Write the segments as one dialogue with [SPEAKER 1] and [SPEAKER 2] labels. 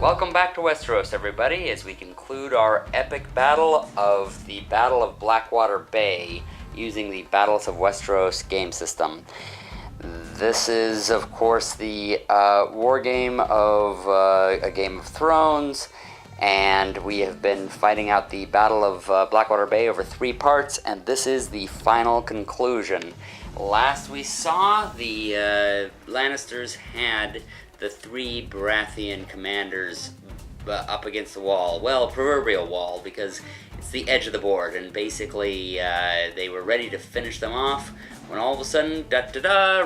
[SPEAKER 1] Welcome back to Westeros, everybody, as we conclude our epic battle of the Battle of Blackwater Bay using the Battles of Westeros game system. This is, of course, the war game of a Game of Thrones, and we have been fighting out the Battle of Blackwater Bay over 3 parts, and this is the final conclusion. Last we saw, the Lannisters had the 3 Baratheon commanders up against the wall. Well, proverbial wall, because it's the edge of the board, and basically they were ready to finish them off when all of a sudden,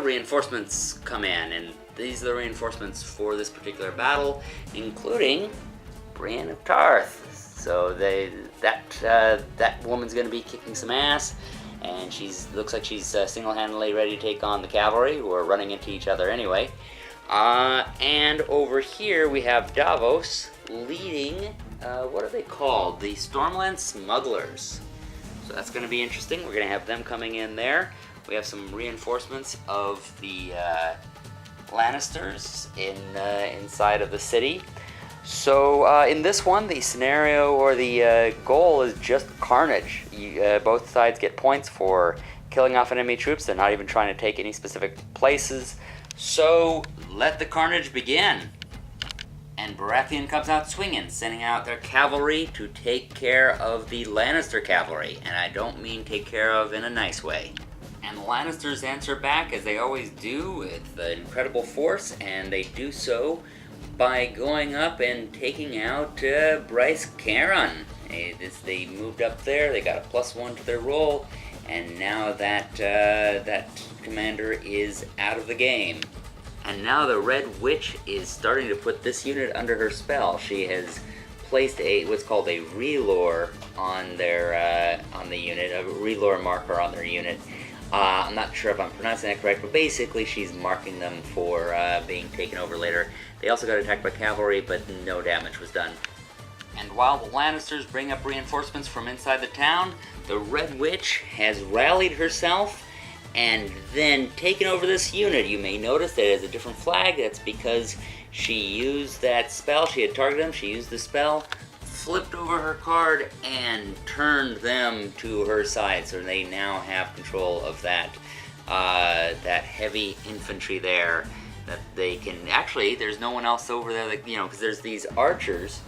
[SPEAKER 1] reinforcements come in, and these are the reinforcements for this particular battle, including Brienne of Tarth. So that woman's going to be kicking some ass, and looks like she's single-handedly ready to take on the cavalry, who are running into each other anyway. And over here we have Davos leading, what are they called? The Stormland Smugglers. So that's going to be interesting. We're going to have them coming in there. We have some reinforcements of the Lannisters inside of the city. So in this one, the scenario or the goal is just carnage. Both sides get points for killing off enemy troops. They're not even trying to take any specific places. So let the carnage begin. And Baratheon comes out swinging, sending out their cavalry to take care of the Lannister cavalry. And I don't mean take care of in a nice way. And the Lannisters answer back, as they always do, with incredible force, and they do so by going up and taking out Bryce Caron. They moved up there, they got a +1 to their roll, and now that commander is out of the game. And now the Red Witch is starting to put this unit under her spell. She has placed what's called a relore on the unit, a relore marker on their unit. I'm not sure if I'm pronouncing that correct, but basically she's marking them for being taken over later. They also got attacked by cavalry, but no damage was done. And while the Lannisters bring up reinforcements from inside the town, the Red Witch has rallied herself and then taken over this unit. You may notice that it has a different flag. That's because she used that spell. She had targeted them, she used the spell, flipped over her card, and turned them to her side. So they now have control of that heavy infantry there. That they can, actually, there's no one else over there, because there's these archers,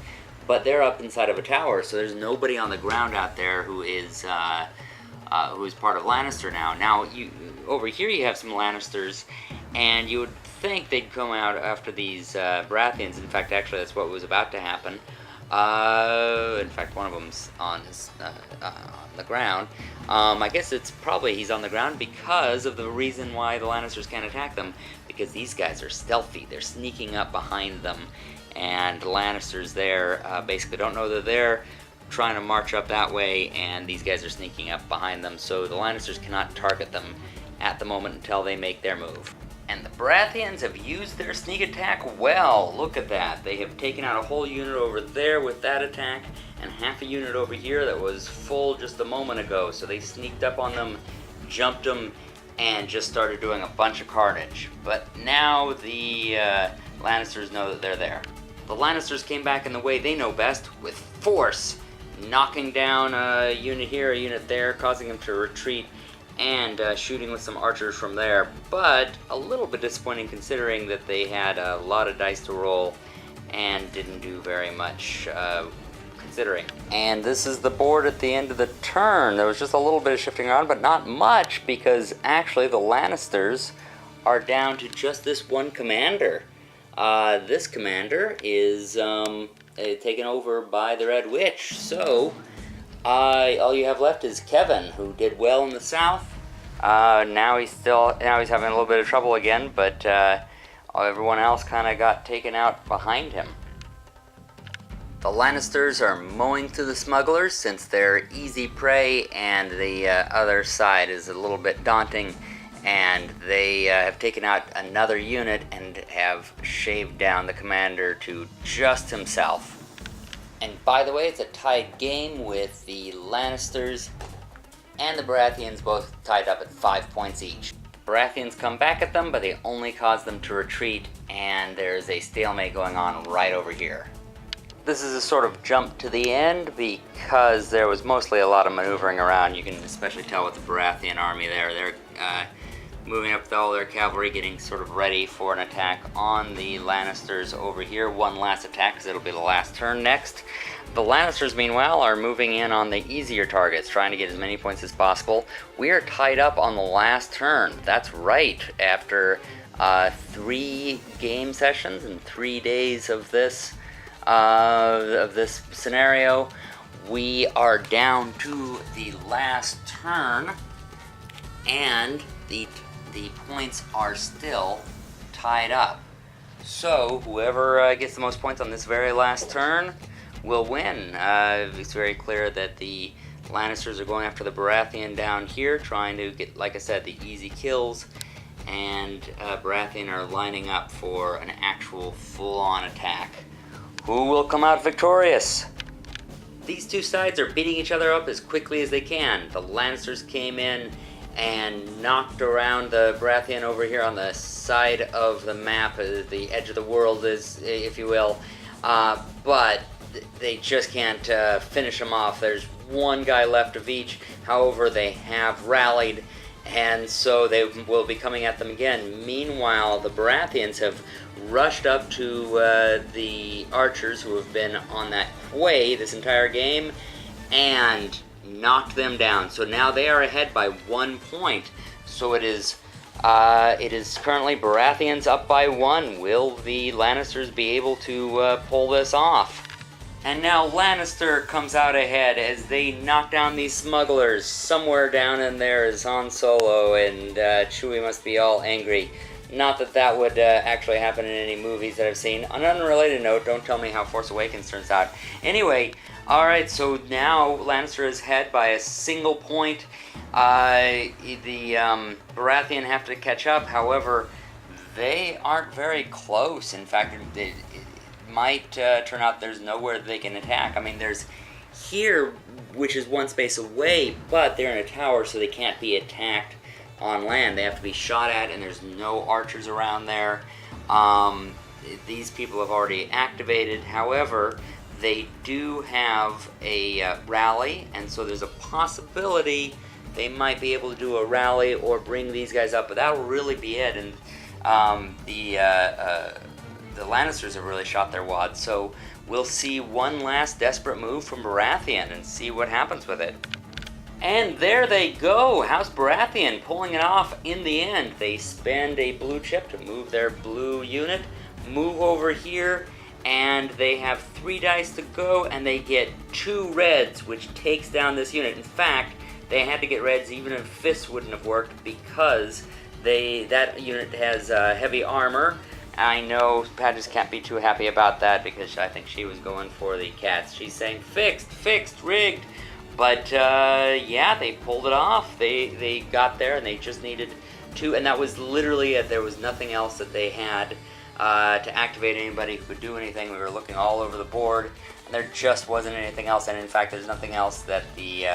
[SPEAKER 1] but they're up inside of a tower, so there's nobody on the ground out there who is part of Lannister now. Now, over here you have some Lannisters, and you would think they'd come out after these Baratheons. In fact, actually, that's what was about to happen. In fact, one of them's on the ground. I guess it's probably he's on the ground because of the reason why the Lannisters can't attack them, because these guys are stealthy. They're sneaking up behind them, and the Lannisters there basically don't know that they're trying to march up that way, and these guys are sneaking up behind them, so the Lannisters cannot target them at the moment until they make their move. And the Baratheons have used their sneak attack well. Look at that. They have taken out a whole unit over there with that attack, and half a unit over here that was full just a moment ago. So they sneaked up on them, jumped them, and just started doing a bunch of carnage. But now the Lannisters know that they're there. The Lannisters came back in the way they know best, with force, knocking down a unit here, a unit there, causing them to retreat, and shooting with some archers from there, but a little bit disappointing considering that they had a lot of dice to roll and didn't do very much considering. And this is the board at the end of the turn. There was just a little bit of shifting around, but not much, because actually the Lannisters are down to just this one commander. This commander is taken over by the Red Witch, so all you have left is Kevin, who did well in the south. Now he's having a little bit of trouble again, but everyone else kind of got taken out behind him. The Lannisters are mowing through the smugglers since they're easy prey, and the other side is a little bit daunting, and they have taken out another unit and have shaved down the commander to just himself. And by the way, it's a tied game with the Lannisters and the Baratheons both tied up at 5 points each. Baratheons come back at them, but they only cause them to retreat, and there's a stalemate going on right over here. This is a sort of jump to the end because there was mostly a lot of maneuvering around. You can especially tell with the Baratheon army there. They're moving up with all their cavalry, getting sort of ready for an attack on the Lannisters over here. One last attack because it'll be the last turn next. The Lannisters, meanwhile, are moving in on the easier targets, trying to get as many points as possible. We are tied up on the last turn. That's right. After 3 game sessions and 3 days of this scenario, we are down to the last turn, and the points are still tied up. So whoever gets the most points on this very last turn will win. It's very clear that the Lannisters are going after the Baratheon down here, trying to get, like I said, the easy kills, and Baratheon are lining up for an actual full-on attack. Who will come out victorious? These two sides are beating each other up as quickly as they can. The Lannisters came in and knocked around the Baratheon over here on the side of the map, the edge of the world, if you will, but they just can't finish them off. There's one guy left of each. However, they have rallied, and so they will be coming at them again. Meanwhile, the Baratheons have rushed up to the archers who have been on that quay this entire game and knocked them down. So now they are ahead by 1 point. So it is currently Baratheons up by 1. Will the Lannisters be able to pull this off? And now Lannister comes out ahead as they knock down these smugglers. Somewhere down in there is Han Solo, and Chewie must be all angry. Not that that would actually happen in any movies that I've seen. On an unrelated note, don't tell me how Force Awakens turns out. Anyway, alright, so now Lannister is ahead by a single point. The Baratheon have to catch up. However, they aren't very close. In fact, it might turn out there's nowhere they can attack. I mean, there's here, which is one space away, but they're in a tower, so they can't be attacked on land. They have to be shot at, and there's no archers around there. These people have already activated. However, they do have a rally, and so there's a possibility they might be able to do a rally or bring these guys up, but that will really be it. And the Lannisters have really shot their wad, so we'll see one last desperate move from Baratheon and see what happens with it. And there they go, House Baratheon pulling it off in the end. They spend a blue chip to move their blue unit, move over here, and they have 3 dice to go, and they get 2 reds, which takes down this unit. In fact, they had to get reds even if fists wouldn't have worked, because that unit has heavy armor. I know Patches can't be too happy about that because I think she was going for the cats. She's saying fixed, rigged. But yeah, they pulled it off. They got there, and they just needed 2, and that was literally it. There was nothing else that they had to activate anybody who could do anything. We were looking all over the board, and there just wasn't anything else. And in fact, there's nothing else that the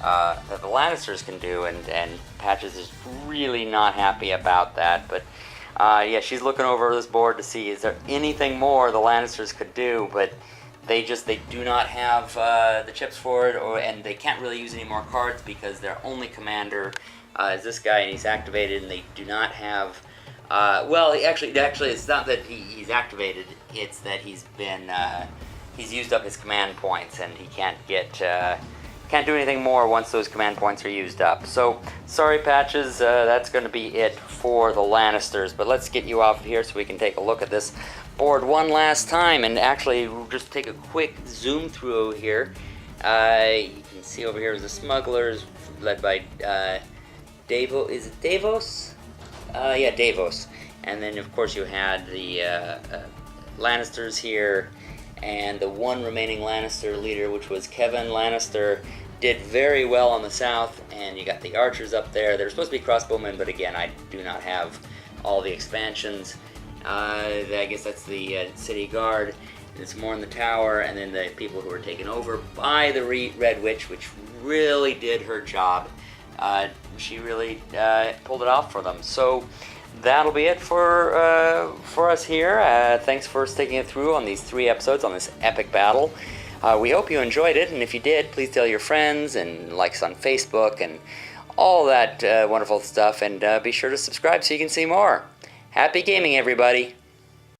[SPEAKER 1] Lannisters can do, and Patches is really not happy about that. But yeah, she's looking over this board to see is there anything more the Lannisters could do, but they do not have the chips for it, and they can't really use any more cards because their only commander is this guy, and he's activated, and they do not have. Well, actually, it's not that he's activated; it's that he's used up his command points, and he can't do anything more once those command points are used up. So, sorry, Patches, that's going to be it for the Lannisters. But let's get you off of here so we can take a look at this board one last time. And actually, we'll just take a quick zoom through here. You can see over here is the smugglers, led by Davos. Is it Davos? Yeah, Davos. And then, of course, you had the Lannisters here. And the one remaining Lannister leader, which was Kevin Lannister, did very well on the south, and you got the archers up there. They're supposed to be crossbowmen, but again, I do not have all the expansions. I guess that's the city guard. It's more in the tower, and then the people who were taken over by the Red Witch, which really did her job. She really pulled it off for them. So that'll be it for for us here. Thanks for sticking it through on these 3 episodes on this epic battle. We hope you enjoyed it, and if you did, please tell your friends and like us on Facebook and all that wonderful stuff, and be sure to subscribe so you can see more. Happy gaming, everybody!